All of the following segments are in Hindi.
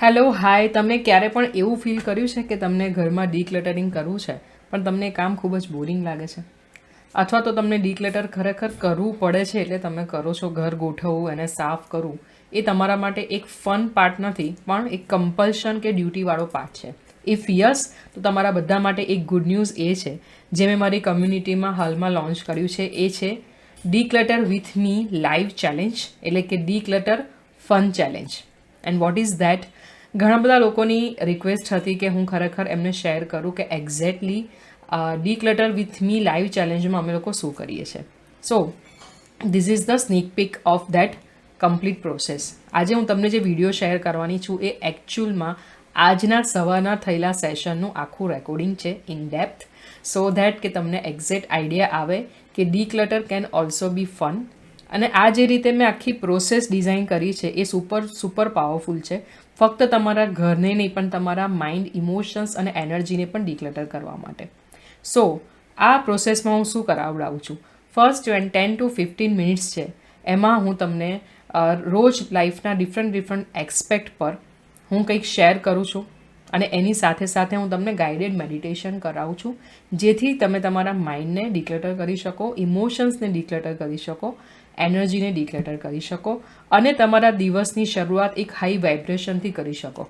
હેલો હાય, તમને ક્યારે પણ એવું ફીલ કર્યું છે કે તમને ઘરમાં ડીક્લટરિંગ કરવું છે પણ તમને કામ ખૂબ જ બોરિંગ લાગે છે? અથવા તો તમને ડીક્લટર ખરેખર કરવું પડે છે એટલે તમે કરો છો? ઘર ગોઠવવું, એને સાફ કરવું એ તમારા માટે એક ફન પાર્ટ નથી પણ એક કમ્પલ્શન કે ડ્યુટીવાળો પાર્ટ છે. ઇફ યસ, તો તમારા બધા માટે એક ગુડ ન્યૂઝ એ છે જે મેં મારી કમ્યુનિટીમાં હાલમાં લોન્ચ કર્યું છે. એ છે declutter with me live challenge, એટલે કે declutter fun challenge. And what is that? ઘણા બધા લોકોની રિક્વેસ્ટ હતી કે હું ખરેખર એમને શેર કરું કે exactly declutter with me live ચેલેન્જમાં અમે લોકો શું કરીએ છીએ. So this is the sneak peek of that complete process. આજે હું તમને જે વિડીયો શેર કરવાની છું એ એકચ્યુઅલમાં આજના સવારના થયેલા સેશનનું આખું રેકોર્ડિંગ છે ઇન ડેપ્થ, સો ધેટ કે તમને એક્ઝેક્ટ આઈડિયા આવે કે ડીક્લટર કેન ઓલ્સો બી ફન. અને આ જે રીતે મેં આખી પ્રોસેસ ડિઝાઇન કરી છે એ સુપર પાવરફુલ છે. ફક્ત તમારા ઘરને નહીં પણ તમારા માઇન્ડ, ઇમોશન્સ અને એનર્જીને પણ ડીક્લટર કરવા માટે. સો આ પ્રોસેસમાં હું શું કરાવડાવું છું? ફર્સ્ટ 10 to 15 મિનિટ્સ છે, એમાં હું તમને રોજ લાઈફના ડિફરન્ટ એક્સપેક્ટ પર હું કંઈક શેર કરું છું અને એની સાથે સાથે હું તમને ગાઈડેડ મેડિટેશન કરાવું છું, જેથી તમે તમારા માઇન્ડને ડિક્લટર કરી શકો, ઇમોશન્સને ડિક્લટર કરી શકો, એનર્જીને ડિક્લટર કરી શકો અને તમારા દિવસની શરૂઆત એક હાઈ વાઇબ્રેશનથી કરી શકો.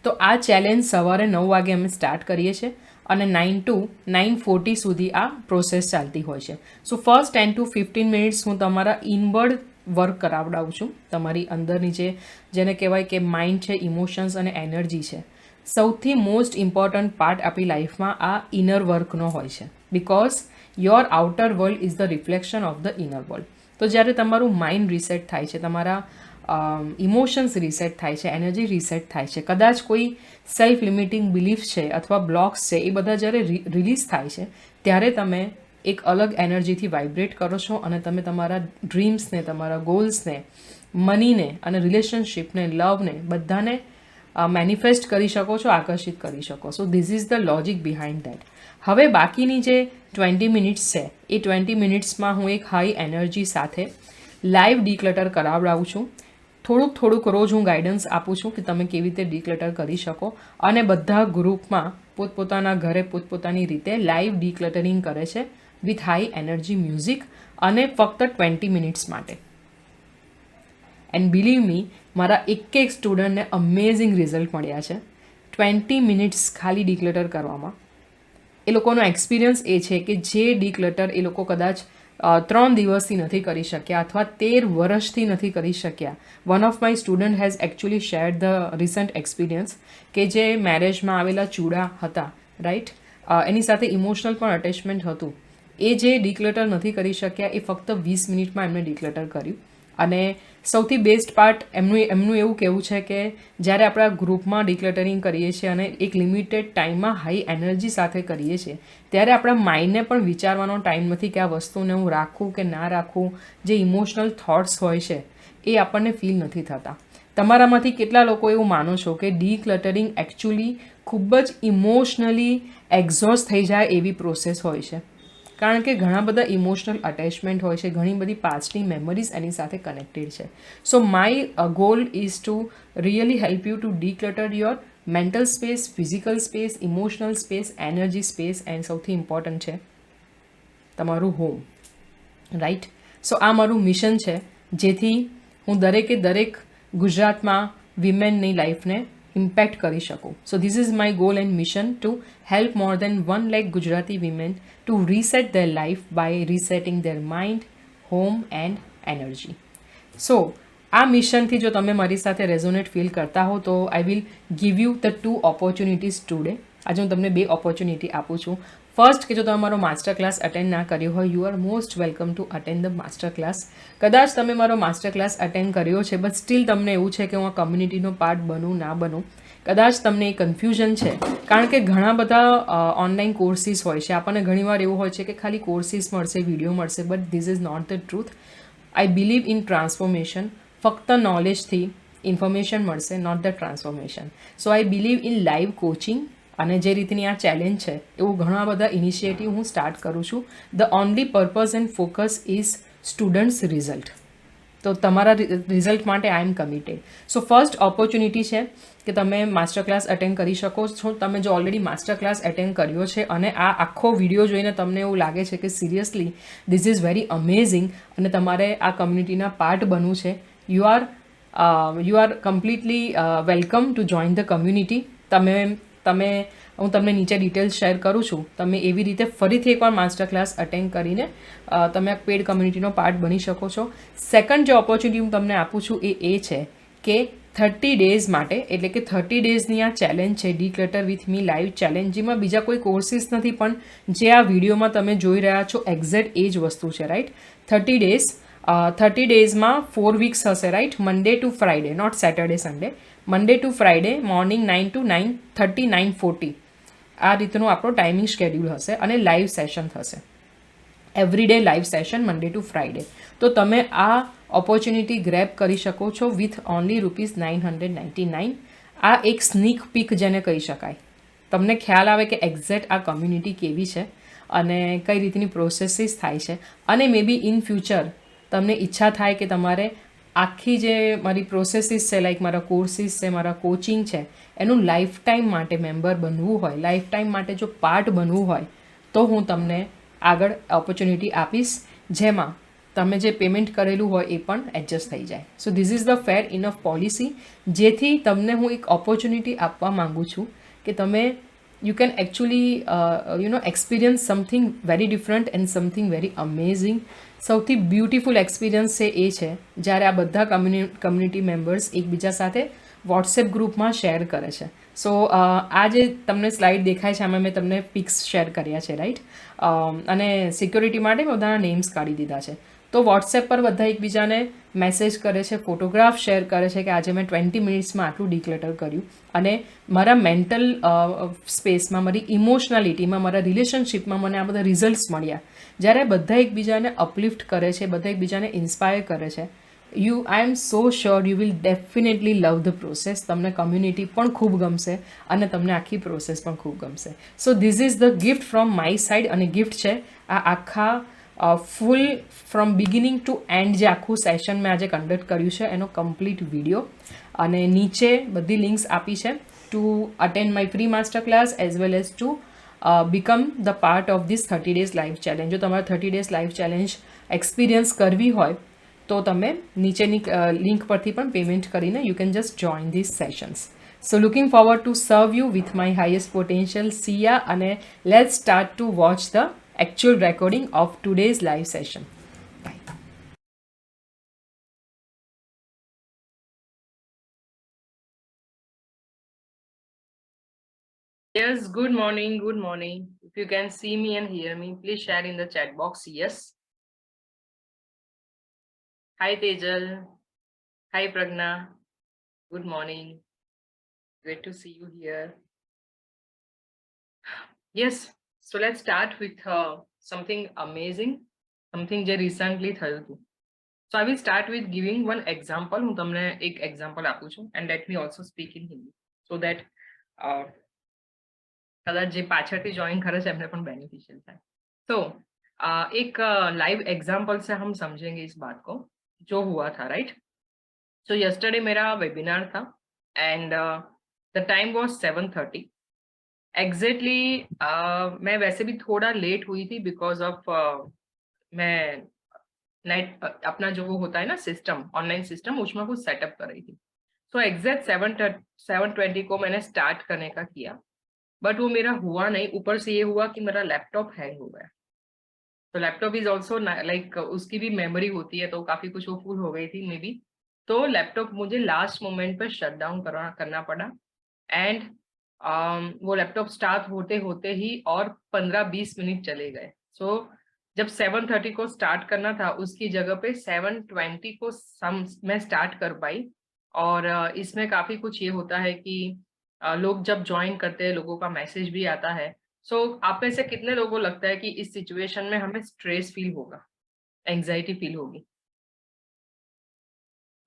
તો આ ચેલેન્જ સવારે 9 વાગે અમે સ્ટાર્ટ કરીએ છીએ અને 9 to 9:40 સુધી આ પ્રોસેસ ચાલતી હોય છે. સો ફર્સ્ટ 10 to 15 મિનિટ્સ હું તમારા ઇનવર્ડ વર્ક કરાવડાવું છું. તમારી અંદરની જેને કહેવાય કે માઇન્ડ છે, ઇમોશન્સ અને એનર્જી છે. સૌથી મોસ્ટ ઇમ્પોર્ટન્ટ પાર્ટ આપણી લાઈફમાં આ ઇનર વર્કનો હોય છે, because your outer world is the reflection of the inner world. તો જ્યારે તમારું માઇન્ડ રિસેટ થાય છે, તમારા ઇમોશન્સ રિસેટ થાય છે, એનર્જી રિસેટ થાય છે, કદાચ કોઈ સેલ્ફ લિમિટિંગ બિલીફ છે અથવા બ્લોક્સ છે, એ બધા જ્યારે રિલીઝ થાય છે ત્યારે તમે એક અલગ એનર્જીથી વાઇબ્રેટ કરો છો અને તમે તમારા ડ્રીમ્સને, તમારા ગોલ્સને, મનીને અને રિલેશનશિપને, લવને બધાને મેનિફેસ્ટ કરી શકો છો, આકર્ષિત કરી શકો. સો this is the logic behind that. હવે બાકીની જે 20 મિનિટ્સ છે એ 20 મિનિટ્સમાં હું એક હાઈ એનર્જી સાથે લાઈવ ડીક્લટર કરાવડાવું છું. થોડુંક રોજ હું ગાઈડન્સ આપું છું કે તમે કેવી રીતે ડીક્લટર કરી શકો અને બધા ગ્રુપમાં પોતપોતાના ઘરે પોતપોતાની રીતે લાઈવ ડીક્લટરિંગ કરે છે વિથ હાઈ એનર્જી મ્યુઝિક અને ફક્ત 20 મિનિટ્સ માટે. એન્ડ બિલીવ મી, મારા એક સ્ટુડન્ટને અમેઝિંગ રિઝલ્ટ મળ્યા છે 20 મિનિટ્સ ખાલી ડીક્લટર કરવામાં. એ લોકોનો એક્સપિરિયન્સ એ છે કે જે ડીક્લટર એ લોકો કદાચ 3 દિવસથી નથી કરી શક્યા અથવા 13 વર્ષથી નથી કરી શક્યા. One of my student has actually shared the recent experience કે જે મેરેજમાં આવેલા ચૂડા હતા, રાઈટ, એની સાથે ઇમોશનલ પણ અટેચમેન્ટ હતું. એ જે ડીક્લટર નથી કરી શક્યા એ ફક્ત 20 મિનિટમાં એમને ડીક્લટર કર્યું. અને સૌથી બેસ્ટ પાર્ટ એમનું એવું કહેવું છે કે જ્યારે આપણા ગ્રુપમાં ડીક્લટરિંગ કરીએ છીએ અને એક લિમિટેડ ટાઈમમાં હાઈ એનર્જી સાથે કરીએ છીએ ત્યારે આપણા માઇન્ડને પણ વિચારવાનો ટાઈમ નથી કે આ વસ્તુને હું રાખું કે ના રાખું. જે ઇમોશનલ થોટ્સ હોય છે એ આપણને ફીલ નથી થતા. તમારામાંથી કેટલા લોકો એવું માનો છો કે ડીક્લટરિંગ એકચ્યુઅલી ખૂબ જ ઇમોશનલી એક્ઝોસ્ટ થઈ જાય એવી પ્રોસેસ હોય છે? કારણ કે ઘણા બધા ઇમોશનલ અટેચમેન્ટ હોય છે, ઘણી બધી પાસ્ટની મેમરીઝ એની સાથે કનેક્ટેડ છે. So my goal is to really help you to declutter your mental space, physical space, emotional space, energy space and સૌથી ઇમ્પોર્ટન્ટ છે તમારું હોમ, રાઈટ. સો આ મારું મિશન છે જેથી હું દરેક ગુજરાતમાં વિમેનની લાઈફને ઇમ્પેક્ટ કરી શકું. So this is my goal and mission to help more than 1 lakh Gujarati women to reset their life by resetting their mind, home and energy. So આ મિશનથી જો તમે મારી સાથે રેઝોનેટ ફીલ કરતા હો તો I will give you the 2 opportunities today. આજે હું તમને 2 ઓપોર્ચ્યુનિટી આપું છું. ફર્સ્ટ, કે જો તમે મારો માસ્ટર ક્લાસ અટેન્ડ ના કર્યો હોય, you are most welcome to attend the master class. કદાચ તમે મારો માસ્ટર ક્લાસ અટેન્ડ કર્યો છે બટ સ્ટીલ તમને એવું છે કે હું આ કમ્યુનિટીનો પાર્ટ બનું ના બનું, કદાચ તમને એ કન્ફ્યુઝન છે. કારણ કે ઘણા બધા ઓનલાઈન કોર્સીસ હોય છે, આપણને ઘણીવાર એવું હોય છે કે ખાલી કોર્સીસ મળશે, વિડીયો મળશે, but this is not the truth. I believe in transformation. ફક્ત નોલેજથી ઇન્ફોર્મેશન મળશે, not the transformation. So I believe in live coaching. અને જે રીતની આ ચેલેન્જ છે એવું ઘણા બધા ઇનિશિયેટિવ હું સ્ટાર્ટ કરું છું. The only purpose and focus is students result. તો તમારા રિઝલ્ટ માટે આઈ એમ કમિટેડ. સો ફર્સ્ટ ઓપોર્ચ્યુનિટી છે કે તમે માસ્ટર ક્લાસ અટેન્ડ કરી શકો છો. તમે જો ઓલરેડી માસ્ટર ક્લાસ અટેન્ડ કર્યો છે અને આ આખો વિડીયો જોઈને તમને એવું લાગે છે કે seriously this is very amazing અને તમારે આ કમ્યુનિટીના પાર્ટ બનવું છે, you are completely welcome to join the community. હું તમને નીચે ડિટેલ્સ શેર કરું છું. તમે એવી રીતે ફરીથી એકવાર માસ્ટર ક્લાસ અટેન્ડ કરીને તમે આ પેડ કમ્યુનિટીનો પાર્ટ બની શકો છો. સેકન્ડ જે ઓપોર્ચ્યુનિટી હું તમને આપું છું એ છે કે 30 ડેઝ માટે, એટલે કે 30 ડેઝની આ ચેલેન્જ છે declutter with me live challenge, જેમાં બીજા કોઈ કોર્સિસ નથી, પણ જે આ વિડીયોમાં તમે જોઈ રહ્યા છો એક્ઝેક્ટ એ જ વસ્તુ છે, રાઈટ. 30 ડેઝ 30 ડેઝમાં 4 વીક્સ હશે, right. Monday to Friday, not Saturday Sunday, Monday to Friday morning 9 to 9:30, 9:40 આ રીતનું આપણો ટાઈમિંગ શેડ્યુલ હશે અને લાઈવ સેશન થશે. Every day live session Monday to Friday. તો તમે આ ઓપોર્ચ્યુનિટી ગ્રેબ કરી શકો છો વિથ ઓનલી ₹999. આ એક સ્નીક પીક જેને કહી શકાય. તમને ખ્યાલ આવે કે એક્ઝેક્ટ આ કમ્યુનિટી કેવી છે અને કઈ રીતની પ્રોસેસીસ થાય છે, અને મે બી ઇન ફ્યુચર તમને ઈચ્છા થાય કે તમારે આખી જે મારી પ્રોસેસીસ છે, લાઈક મારા કોર્સિસ છે, મારા કોચિંગ છે, એનું લાઈફ ટાઈમ માટે મેમ્બર બનવું હોય, લાઈફ ટાઈમ માટે જો પાર્ટ બનવું હોય, તો હું તમને આગળ ઓપોર્ચ્યુનિટી આપીશ, જેમાં તમે જે પેમેન્ટ કરેલું હોય એ પણ એડજસ્ટ થઈ જાય. સો this is the fair enough policy, જેથી તમને હું એક ઓપોર્ચ્યુનિટી આપવા માગું છું કે તમે you can actually experience something very different and something very amazing. સૌથી બ્યુટિફુલ એક્સપિરિયન્સ એ છે જ્યારે આ બધા કમ્યુનિટી મેમ્બર્સ એકબીજા સાથે વોટ્સએપ ગ્રુપમાં શેર કરે છે. સો આ જે તમને સ્લાઇડ દેખાય છે આમાં મેં તમને પિક્સ શેર કર્યા છે, રાઈટ. અને સિક્યોરિટી માટે મેં બધાના નેમ્સ કાઢી દીધા છે. તો વોટ્સએપ પર બધા એકબીજાને મેસેજ કરે છે, ફોટોગ્રાફ શેર કરે છે કે આજે મેં 20 મિનિટ્સમાં આટલું ડિક્લટર કર્યું, અને મારા મેન્ટલ સ્પેસમાં, મારી ઇમોશનાલિટીમાં, મારા રિલેશનશિપમાં મને આ બધા રિઝલ્ટ્સ મળ્યા. જ્યારે બધા એકબીજાને અપલિફ્ટ કરે છે, બધા એકબીજાને ઇન્સ્પાયર કરે છે, I am so sure you will definitely love the process. તમને કમ્યુનિટી પણ ખૂબ ગમશે અને તમને આખી પ્રોસેસ પણ ખૂબ ગમશે. સો this is the gift from my side, અને ગિફ્ટ છે આ આખા ફૂલ ફ્રોમ બિગિનિંગ ટુ એન્ડ જે આખું સેશન મેં આજે કન્ડક્ટ કર્યું છે એનો કમ્પ્લીટ વિડીયો, અને નીચે બધી લિંક્સ આપી છે to attend my free master class as well as to become the part of this 30 days live challenge. જો તમારે 30 ડેઝ લાઈવ ચેલેન્જ એક્સપિરિયન્સ કરવી હોય તો તમે નીચેની લિંક પરથી પણ પેમેન્ટ કરીને you can just join this sessions. So looking forward to serve you with my highest potential Siya, અને let's start to watch the actual recording of today's live session. Bye. Yes, good morning, good morning. If you can see me and hear me, please share in the chat box yes. Hi Tejal. Hi Pragna. Good morning. Great to see you here. Yes, so let's start with something amazing, something જે recently થયું હતું. So I will start with giving one example. હું તમને એક example આપું છું, and let me also speak in Hindi so that કદાચ જે પાછળથી જોઈન કરે છે એમને પણ બેનિફિશિयल થાય. तो एक लाइव एग्जाम्पल से हम समझेंगे इस बात को जो हुआ था, राइट. सो यस्टरडे मेरा वेबिनार था and the time was 7:30 exactly. मैं वैसे भी थोड़ा लेट हुई थी बिकॉज ऑफ मैं नेट अपना जो वो होता है ना सिस्टम, ऑनलाइन सिस्टम, उसमें कुछ सेटअप कर रही थी. सो एग्जैक्ट 7:20 को मैंने स्टार्ट करने का किया, बट वो मेरा हुआ नहीं. ऊपर से ये हुआ कि मेरा लैपटॉप हैंग हो गया. तो लैपटॉप इज ऑल्सो लाइक उसकी भी मेमोरी होती है, तो काफ़ी कुछ वो फुल हो गई थी मे बी. तो लैपटॉप मुझे लास्ट मोमेंट पर शट डाउन करना पड़ा. एंड वो लैपटॉप स्टार्ट होते होते ही और 15-20 मिनट चले गए. सो जब 7:30 को स्टार्ट करना था उसकी जगह पे 7:20 को मैं स्टार्ट कर पाई. और इसमें काफ़ी कुछ ये होता है कि लोग जब ज्वाइन करते हैं लोगों का मैसेज भी आता है. सो आप में से कितने लोगों को लगता है कि इस सिचुएशन में हमें स्ट्रेस फील होगा, एंजाइटी फील होगी?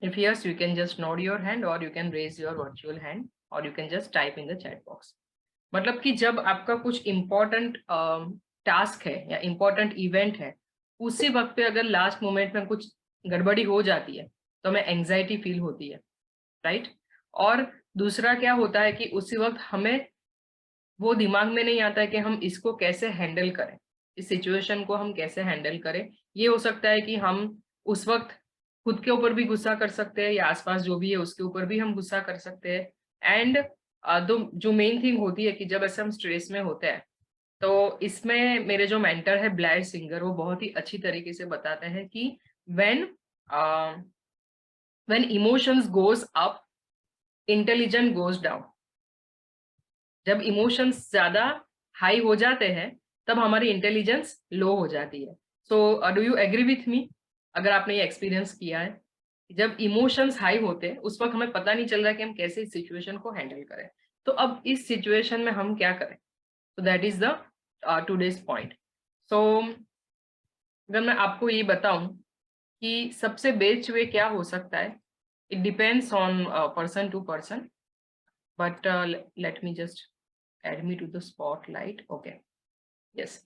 If yes, you can just nod your hand or you can raise your virtual hand or you can just type in the chat box. मतलब कि जब आपका कुछ इम्पोर्टेंट टास्क है या इम्पोर्टेंट इवेंट है, उसी वक्त पे अगर लास्ट मोमेंट में कुछ गड़बड़ी हो जाती है तो हमें एंग्जाइटी फील होती है, राइट? और दूसरा क्या होता है कि उसी वक्त हमें वो दिमाग में नहीं आता है कि हम इसको कैसे हैंडल करें, इस सिचुएशन को हम कैसे हैंडल करें। ये हो सकता है कि हम उस वक्त खुद के ऊपर भी गुस्सा कर सकते हैं या आसपास जो भी है उसके ऊपर भी हम गुस्सा कर सकते हैं। एंड दो जो मेन थिंग होती है कि जब ऐसे हम स्ट्रेस में होते हैं तो इसमें मेरे जो मेंटर है ब्लैयर सिंगर, वो बहुत ही अच्छी तरीके से बताते हैं कि when when emotions goes up, intelligence goes down. जब इमोशंस ज्यादा हाई हो जाते हैं तब हमारी इंटेलिजेंस लो हो जाती है। So do you agree with me? अगर आपने ये एक्सपीरियंस किया है, जब इमोशंस हाई होते हैं उस वक्त हमें पता नहीं चल रहा है कि हम कैसे इस सिचुएशन को हैंडल करें। तो अब इस सिचुएशन में हम क्या करें? तो that is the today's point. So अगर मैं आपको ये बताऊं कि सबसे बेस्ट वे क्या हो सकता है, it depends on person to person, but let me just add me to the spotlight. Okay, yes.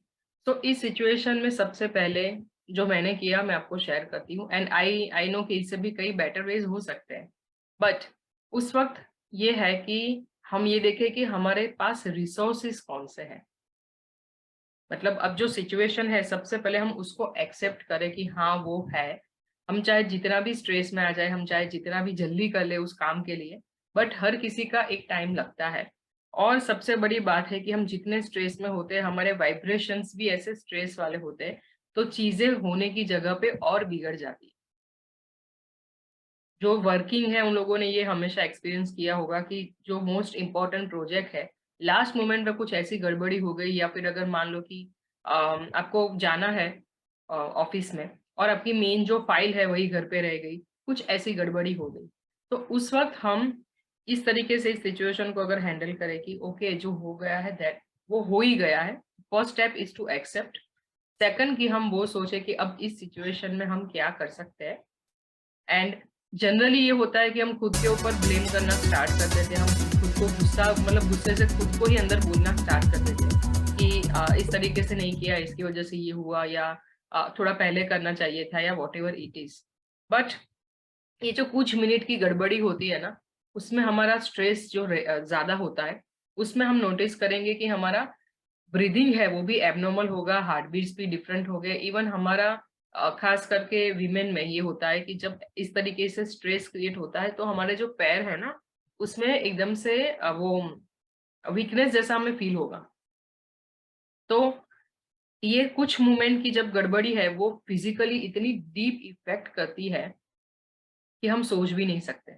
तो इस सिचुएशन में सबसे पहले जो मैंने किया मैं आपको शेयर करती हूँ। एंड आई आई नो कि इससे भी कई बेटर वेज हो सकते हैं, बट उस वक्त ये है कि हम ये देखें कि हमारे पास रिसोर्सेस कौन से हैं। मतलब अब जो सिचुएशन है सबसे पहले हम उसको एक्सेप्ट करें कि हाँ वो है। हम चाहे जितना भी स्ट्रेस में आ जाए, हम चाहे जितना भी जल्दी कर ले उस काम के लिए, बट हर किसी का एक टाइम लगता है। और सबसे बड़ी बात है कि हम जितने स्ट्रेस में होते हैं हमारे वाइब्रेशंस भी ऐसे स्ट्रेस वाले होते हैं, तो चीजें होने की जगह पे और बिगड़ जाती है। जो वर्किंग है उन लोगों ने ये हमेशा एक्सपीरियंस किया होगा कि जो मोस्ट इम्पोर्टेंट प्रोजेक्ट है, लास्ट मोमेंट में कुछ ऐसी गड़बड़ी हो गई, या फिर अगर मान लो कि आपको जाना है ऑफिस में और आपकी मेन जो फाइल है वही घर पे रह गई, कुछ ऐसी गड़बड़ी हो गई, तो उस वक्त हम इस तरीके से इस सिचुएशन को अगर हैंडल करें कि ओके जो हो गया है दैट वो हो ही गया है। First step is to accept. Second कि हम वो सोचे कि अब इस सिचुएशन में हम क्या कर सकते हैं। एंड जनरली ये होता है कि हम खुद के ऊपर ब्लेम करना स्टार्ट कर देते हैं। हम खुद को गुस्सा मतलब गुस्से से खुद को ही अंदर बोलना स्टार्ट कर देते हैं कि इस तरीके से नहीं किया, इसकी वजह से ये हुआ, या थोड़ा पहले करना चाहिए था, या what ever it is. But ये जो कुछ मिनट की गड़बड़ी होती है ना, उसमें हमारा स्ट्रेस जो ज्यादा होता है, उसमें हम नोटिस करेंगे कि हमारा ब्रीदिंग है वो भी एबनॉर्मल होगा, हार्ट बीट्स भी डिफरेंट हो गए। इवन हमारा खास करके वीमेन में ये होता है कि जब इस तरीके से स्ट्रेस क्रिएट होता है तो हमारे जो पैर है ना, उसमें एकदम से वो वीकनेस जैसा हमें फील होगा। तो ये कुछ मोमेंट की जब गड़बड़ी है वो फिजिकली इतनी डीप इफेक्ट करती है कि हम सोच भी नहीं सकते।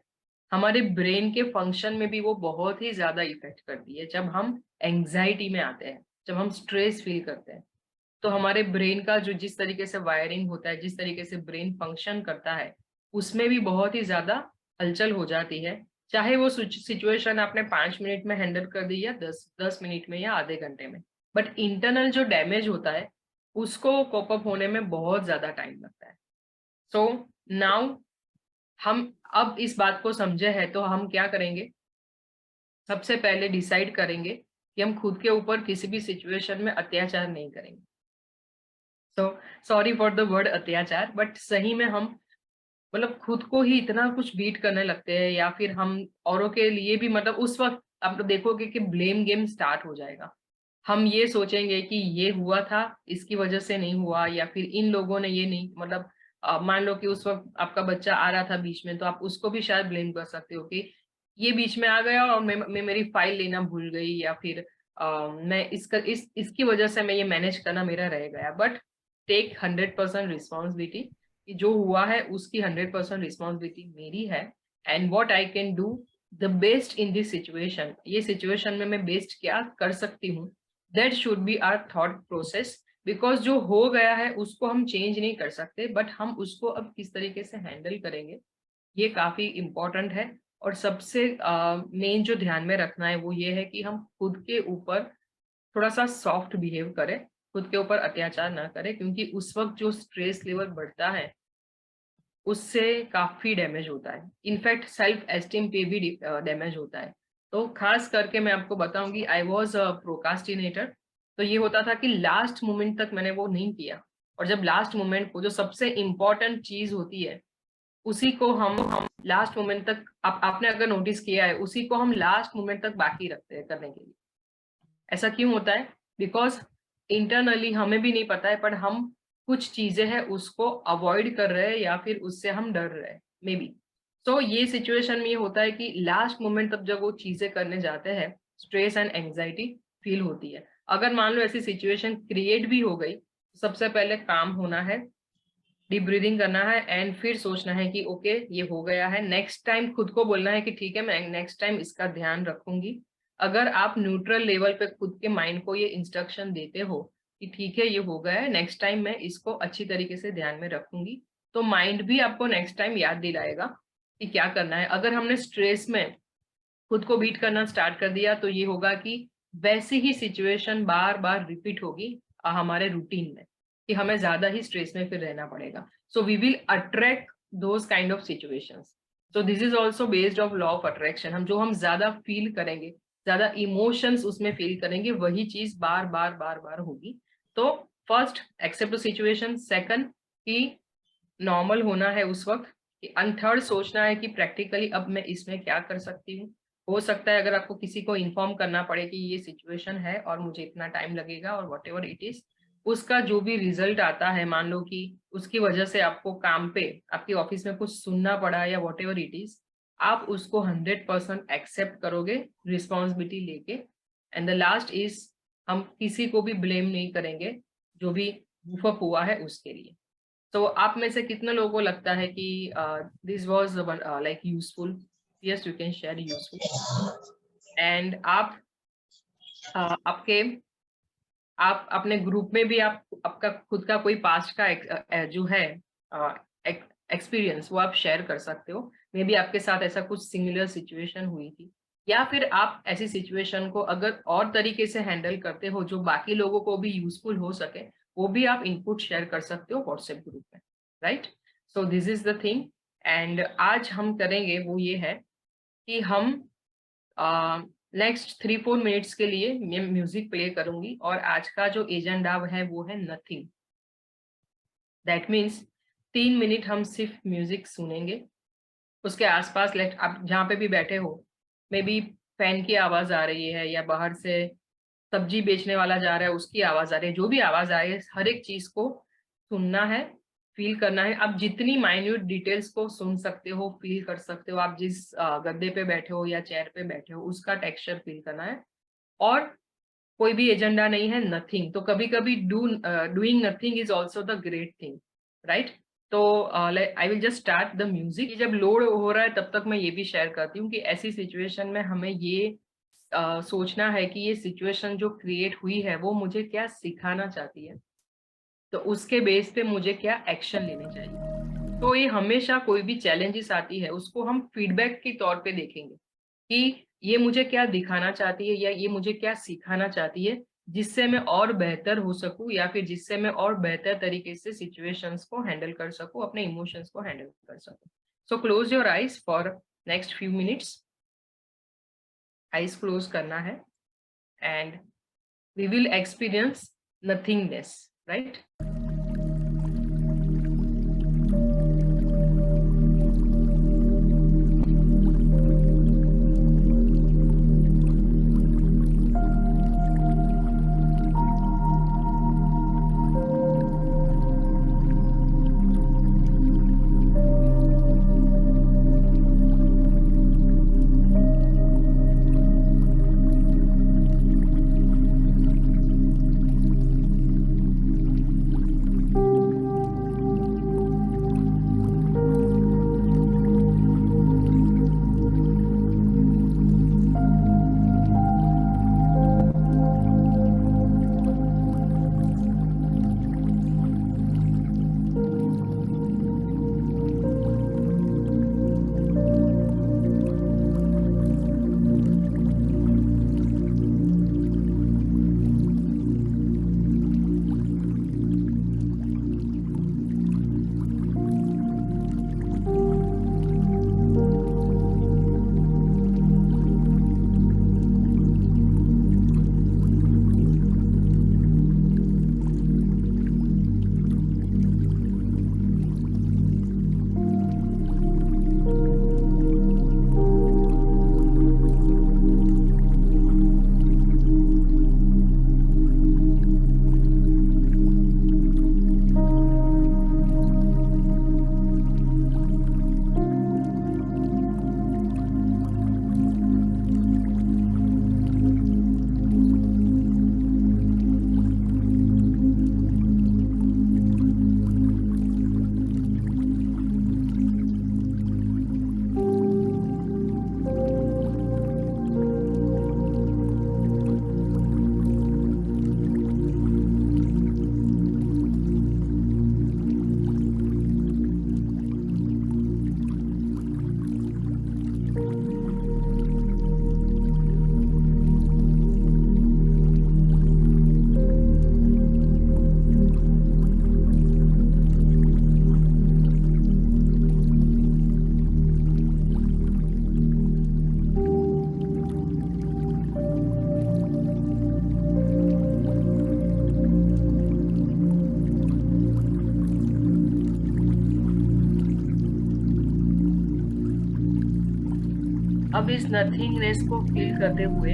हमारे ब्रेन के फंक्शन में भी वो बहुत ही ज्यादा इफेक्ट करती है। जब हम एंग्जाइटी में आते हैं, जब हम स्ट्रेस फील करते हैं, तो हमारे ब्रेन का जो जिस तरीके से वायरिंग होता है, जिस तरीके से ब्रेन फंक्शन करता है, उसमें भी बहुत ही ज्यादा हलचल हो जाती है। चाहे वो सिचुएशन आपने 5 मिनट में हैंडल कर दी या 10 10 मिनट में या आधे घंटे में, बट इंटरनल जो डैमेज होता है उसको कोप अप होने में बहुत ज्यादा टाइम लगता है। सो नाउ हम अब इस बात को समझे हैं तो हम क्या करेंगे, सबसे पहले डिसाइड करेंगे कि हम खुद के ऊपर किसी भी सिचुएशन में अत्याचार नहीं करेंगे। So sorry for the word अत्याचार, बट सही में हम मतलब खुद को ही इतना कुछ बीट करने लगते हैं, या फिर हम औरों के लिए भी मतलब उस वक्त आप तो देखोगे कि ब्लेम गेम स्टार्ट हो जाएगा। हम ये सोचेंगे कि ये हुआ था, इसकी वजह से नहीं हुआ, या फिर इन लोगों ने ये नहीं मतलब मान लो कि उस वक्त आपका बच्चा आ रहा था बीच में, तो आप उसको भी शायद ब्लेम कर सकते हो कि ये बीच में आ गया और मैं मेरी फाइल लेना भूल गई, या फिर मैं इसकी वजह से मैं ये मैनेज करना मेरा रह गया। बट टेक 100% रिस्पॉन्सिबिलिटी कि जो हुआ है उसकी 100% रिस्पॉन्सिबिलिटी मेरी है। And what I can do the best in this situation, ये सिचुएशन में मैं बेस्ट क्या कर सकती हूँ, that should be our thought process. Because जो हो गया है उसको हम चेंज नहीं कर सकते, बट हम उसको अब किस तरीके से हैंडल करेंगे ये काफी इम्पोर्टेंट है। और सबसे मेन जो ध्यान में रखना है वो ये है कि हम खुद के ऊपर थोड़ा सा सॉफ्ट बिहेव करें, खुद के ऊपर अत्याचार ना करें, क्योंकि उस वक्त जो स्ट्रेस लेवल बढ़ता है उससे काफी डैमेज होता है। इनफैक्ट सेल्फ एस्टीम पे भी डैमेज होता है। तो खास करके मैं आपको बताऊंगी, आई वॉज अ प्रोकास्टिनेटर। तो ये होता था कि लास्ट मोमेंट तक मैंने वो नहीं किया, और जब लास्ट मोमेंट को, जो सबसे इम्पोर्टेंट चीज होती है, उसी को हम लास्ट मोमेंट तक, आपने अगर नोटिस किया है, उसी को हम लास्ट मोमेंट तक बाकी रखते हैं करने के लिए। ऐसा क्यों होता है? बिकॉज इंटरनली हमें भी नहीं पता है, पर हम कुछ चीजें हैं उसको अवॉइड कर रहे हैं या फिर उससे हम डर रहे हैं, मे बी। तो ये सिचुएशन में ये होता है कि लास्ट मोमेंट तक जब वो चीजें करने जाते हैं, स्ट्रेस एंड एंग्जाइटी फील होती है। अगर मान लो ऐसी सिचुएशन क्रिएट भी हो गई, सबसे पहले काम होना है, डीप ब्रीदिंग करना है एंड फिर सोचना है कि ओके ये हो गया है। नेक्स्ट टाइम खुद को बोलना है कि ठीक है, मैं नेक्स्ट टाइम इसका ध्यान रखूंगी। अगर आप न्यूट्रल लेवल पे खुद के माइंड को ये इंस्ट्रक्शन देते हो कि ठीक है ये हो गया है, नेक्स्ट टाइम मैं इसको अच्छी तरीके से ध्यान में रखूंगी, तो माइंड भी आपको नेक्स्ट टाइम याद दिलाएगा कि क्या करना है। अगर हमने स्ट्रेस में खुद को बीट करना स्टार्ट कर दिया, तो ये होगा कि वैसी ही सिचुएशन बार बार रिपीट होगी हमारे रूटीन में, कि हमें ज्यादा ही स्ट्रेस में फिर रहना पड़ेगा। So we will attract those kind of situations. So this is also based of law of attraction. हम ज्यादा फील करेंगे, ज्यादा इमोशंस उसमें फील करेंगे, वही चीज बार बार बार बार होगी। तो first, accept the situation. Second, कि नॉर्मल होना है उस वक्त। एंड थर्ड, सोचना है कि प्रैक्टिकली अब मैं इसमें क्या कर सकती हूँ। हो सकता है अगर आपको किसी को इन्फॉर्म करना पड़े कि ये सिचुएशन है और मुझे इतना टाइम लगेगा, और वट एवर इट इज, उसका जो भी रिजल्ट आता है, मान लो कि उसकी वजह से आपको काम पे, आपकी ऑफिस में कुछ सुनना पड़ा या वट एवर इट इज, आप उसको 100% एक्सेप्ट करोगे रिस्पॉन्सिबिलिटी लेके। एंड द लास्ट इज, हम किसी को भी ब्लेम नहीं करेंगे जो भी बूफअप हुआ है उसके लिए। तो आप में से कितने लोगों को लगता है कि this was like useful? Yes, you can share useful. And आप आप अपने ग्रुप में भी आपका खुद का कोई पास्ट का जो है एक्सपीरियंस, वो आप शेयर कर सकते हो। मे बी आपके साथ ऐसा कुछ सिमिलर सिचुएशन हुई थी, या फिर आप ऐसी सिचुएशन को अगर और तरीके से हैंडल करते हो जो बाकी लोगों को भी यूजफुल हो सके, वो भी आप इनपुट शेयर कर सकते हो व्हाट्सएप ग्रुप में, right? So this is the thing. And आज हम करेंगे वो ये है कि हम नेक्स्ट 3-4 मिनट्स के लिए मैं म्यूजिक प्ले करूंगी, और आज का जो एजेंडा है वो है नथिंग। दैट मीन्स 3 मिनट हम सिर्फ म्यूजिक सुनेंगे। उसके आसपास, लाइक आप जहाँ पे भी बैठे हो, मे बी फैन की आवाज आ रही है, या बाहर से सब्जी बेचने वाला जा रहा है उसकी आवाज आ रही है, जो भी आवाज आए, हर एक चीज को सुनना है, फील करना है। आप जितनी माइन्यूट डिटेल्स को सुन सकते हो, फील कर सकते हो, आप जिस गद्दे पे बैठे हो या चेयर पे बैठे हो उसका टेक्सचर फील करना है। और कोई भी एजेंडा नहीं है, नथिंग। तो कभी कभी doing nothing is also the great thing, right? तो I will just start the music. जब लोड हो रहा है तब तक मैं ये भी शेयर करती हूँ कि ऐसी सिचुएशन में हमें ये सोचना है कि ये सिचुएशन जो क्रिएट हुई है वो मुझे क्या सिखाना चाहती है, तो उसके बेस पे मुझे क्या एक्शन लेने चाहिए। तो ये हमेशा कोई भी चैलेंजेस आती है उसको हम फीडबैक के तौर पे देखेंगे कि ये मुझे क्या दिखाना चाहती है या ये मुझे क्या सिखाना चाहती है, जिससे मैं और बेहतर हो सकूं, या फिर जिससे मैं और बेहतर तरीके से सिचुएशंस को हैंडल कर सकूं, अपने इमोशंस को हैंडल कर सकूं। So close your eyes for next few minutes. Eyes close करना है and we will experience nothingness, right? अब इस नथिंगनेस को फील करते हुए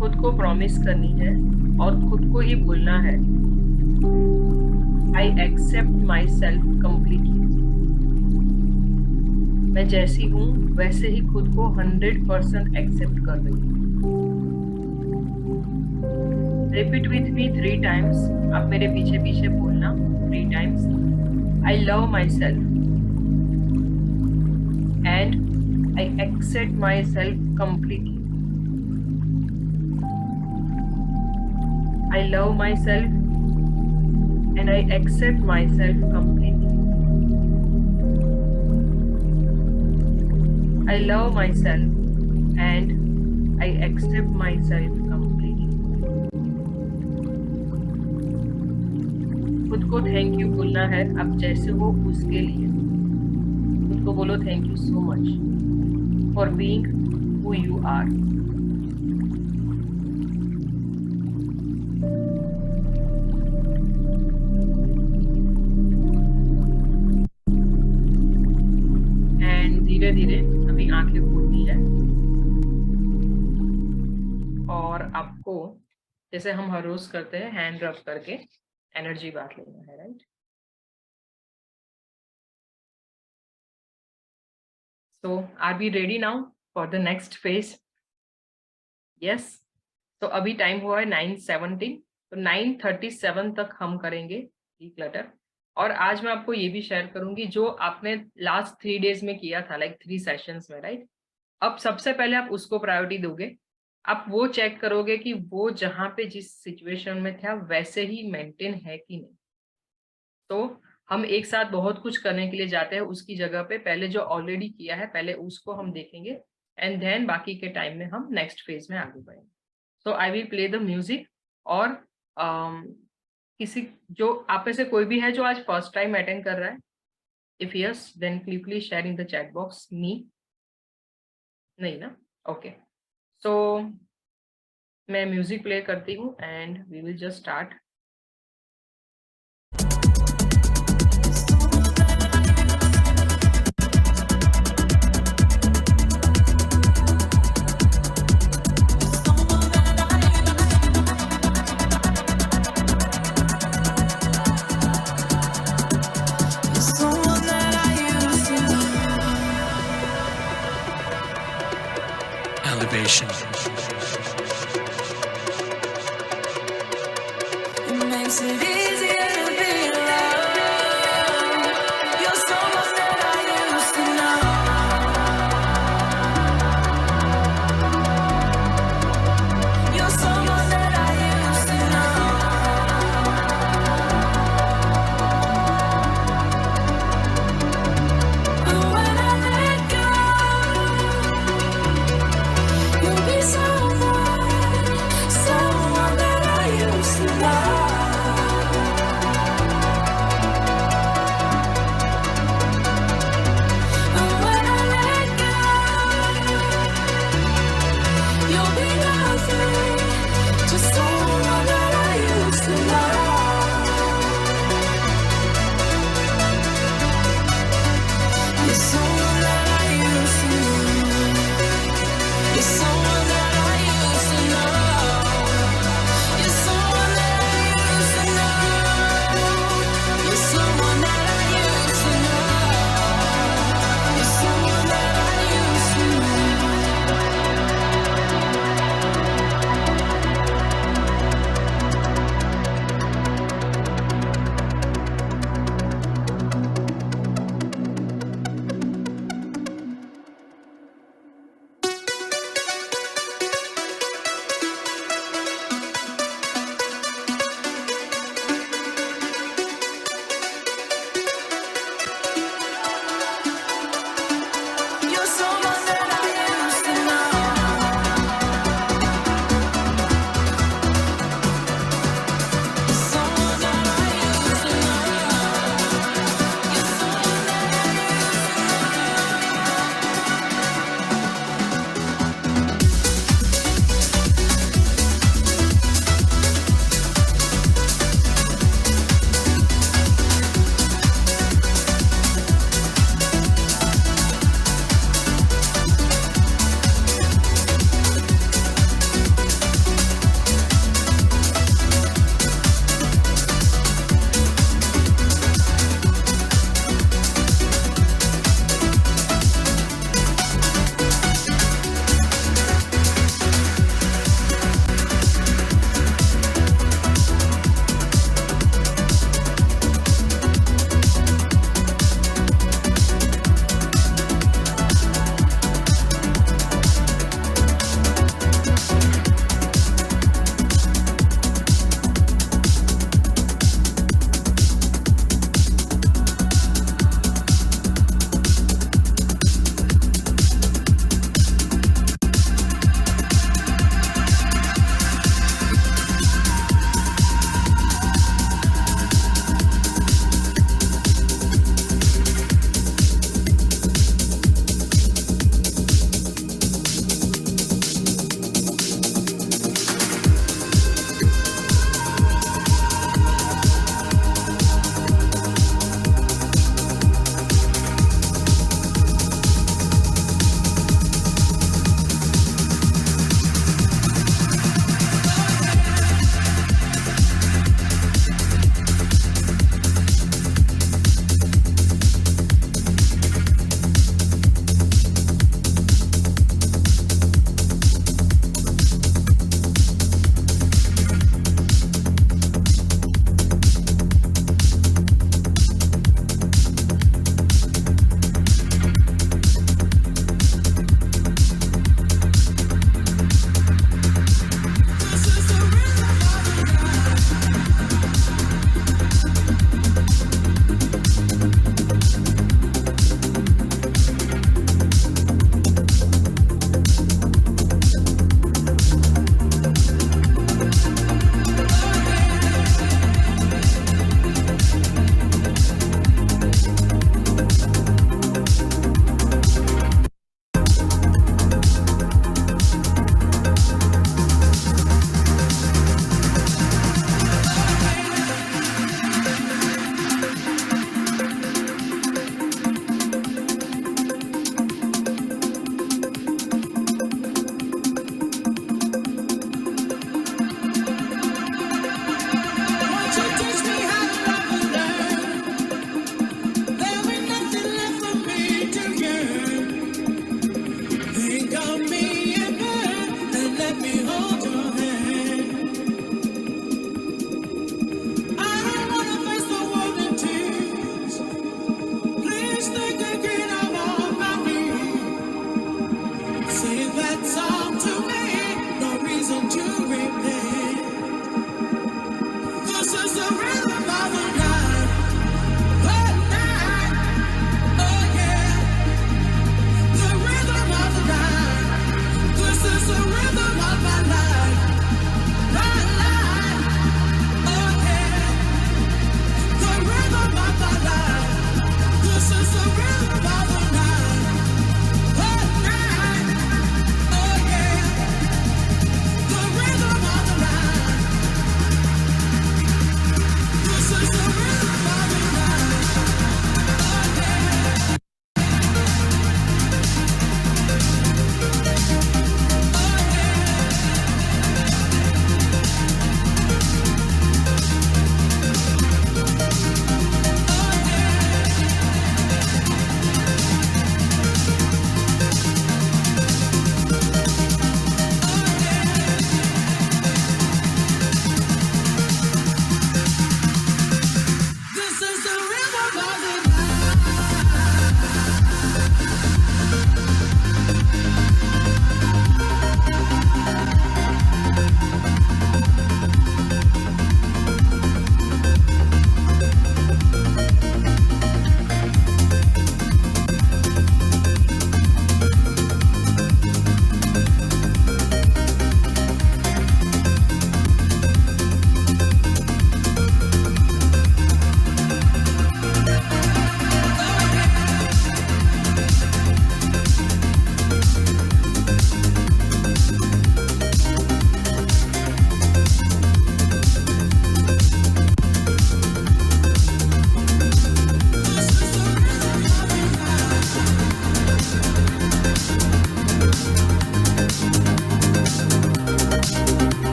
खुद को प्रॉमिस करनी है और खुद को ही बोलना है, I accept myself completely. मैं जैसी हूँ वैसे ही खुद को 100% एक्सेप्ट कर रही हूँ। Repeat with me 3 times। आप मेरे पीछे पीछे बोलना 3 times। I love myself and I accept myself completely. I love myself and I accept myself completely. I love myself and I accept myself completely. खुद को थैंक यू बोलना है आप जैसे हो उसके लिए। खुद को बोलो thank you so much for being who you are. धीरे धीरे अभी आंखें खोलनी है और आपको जैसे हम हर रोज करते हैं हैंड रब करके एनर्जी बांट लेना है, right. So are we ready now for the next phase? Yes. तो अभी टाइम हुआ है 9:17, तो 9:37 तक हम करेंगे डीक्लटर। और आज मैं आपको ये भी शेयर करूंगी जो आपने लास्ट 3 days में किया था, लाइक 3 सेशंस में, राइट। अब सबसे पहले आप उसको प्रायोरिटी दोगे। आप वो चेक करोगे कि वो जहां पे जिस सिचुएशन में था वैसे ही मेंटेन है कि नहीं। तो हम एक साथ बहुत कुछ करने के लिए जाते हैं, उसकी जगह पे पहले जो ऑलरेडी किया है पहले उसको हम देखेंगे एंड देन बाकी के टाइम में हम नेक्स्ट फेज में आगे बढ़ेंगे। So I will play the music. और किसी जो आप में से कोई भी है जो आज फर्स्ट टाइम अटेंड कर रहा है, if yes then please share in the chat box me. नहीं ना? ओके। सो मैं म्यूजिक प्ले करती हूँ and we will just start. Elevation. It makes it easier to be alone. You're someone that I used to know. You're someone that I used to know. But when I let go, you'll be someone that I used to love.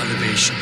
Elevation.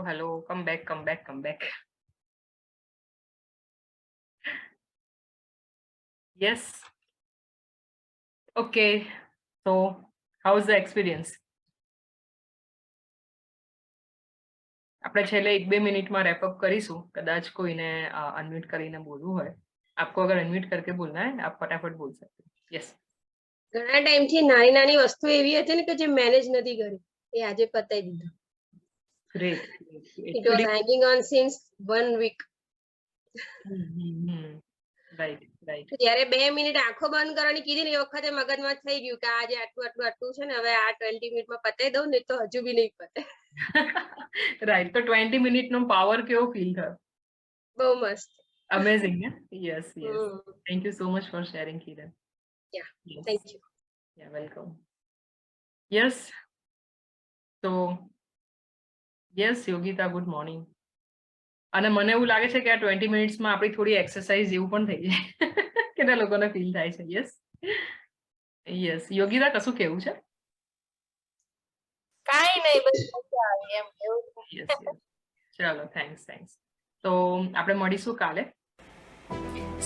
hello. Come back. Yes. Okay. So, how's the experience? આપણે છેલ્લે 1-2 મિનિટમાં રેપ અપ કરીશું. કદાચ કોઈને અનમ્यूट કરીને બોલવું હોય. आपको अगर अनम्यूट करके बोलना है, आप फटाफट बोल सकते हो. Yes. ઘણા ટાઈમથી નાની નાની વસ્તુ એવી હતી ને કે જે મેનેજ નથી કરી એ આજે પતાવી દીધું. Great. It was hanging on since 1 week. Right. જ્યારે 2 મિનિટ આંખો બંધ કરવાની કીધી ને એ વખતે મગજમાં થઈ ગયું કે આજે આટલું છે ને હવે આ 20 મિનિટમાં પતાવી દઉં ને તો હજુ બી નહીં પતે. રાઈટ. તો 20 મિનિટનો પાવર કેવો ફીલ થયો? બહુ મસ્ત. Amazing, yeah? Yes. Thank you so much for sharing, Kiran. Yeah, Yes. Thank you. Yeah, welcome. Yes. So, yes, Yogita, good morning. અને મને એવું લાગે છે કે આ 20 મિનિટ્સમાં આપણી થોડી એક્સરસાઇઝ જેવું પણ થઈ જાય. કેટલા લોકોને ફીલ થાય છે? યસ. યોગિતા, કશું કેવું છે? કાંઈ નહીં, બસ મજા આવી એમ એવું. યસ. ચાલો, થેન્ક્સ. તો આપણે મળીશું કાલે.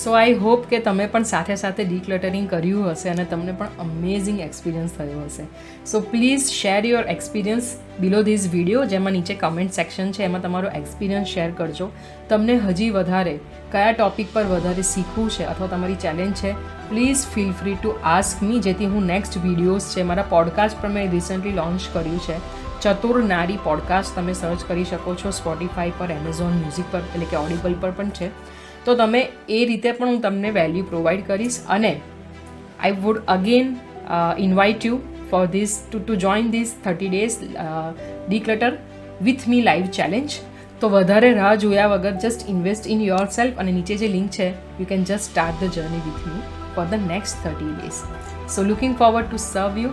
સો આઈ હોપ કે તમે પણ સાથે સાથે ડીક્લટરિંગ કર્યું હશે અને તમને પણ અમેઝિંગ એક્સપિરિયન્સ થયો હશે. So please share your experience below this video, જેમાં નીચે કમેન્ટ સેક્શન છે એમાં તમારો એક્સપિરિયન્સ શેર કરજો. તમને હજી વધારે કયા ટોપિક પર વધારે શીખવું છે અથવા તમારી ચેલેન્જ છે, please feel free to ask me, જેથી હું નેક્સ્ટ વિડીયોઝ છે મારા પોડકાસ્ટ પર મેં રિસન્ટલી લોન્ચ કર્યું છે ચતુર નારી પોડકાસ્ટ. તમે સર્ચ કરી શકો છો સ્પોટીફાઈ પર, એમેઝોન મ્યુઝિક પર, એટલે કે ઓડિબલ પર પણ છે. તો તમે એ રીતે પણ હું તમને વેલ્યુ પ્રોવાઈડ કરીશ. અને I would again invite you for this to join this 30 days declutter with me live challenge. તો વધારે રાહ જોયા વગર just invest in yourself, અને નીચે જે લિંક છે you can just start the journey with me for the next 30 days. So looking forward to serve you.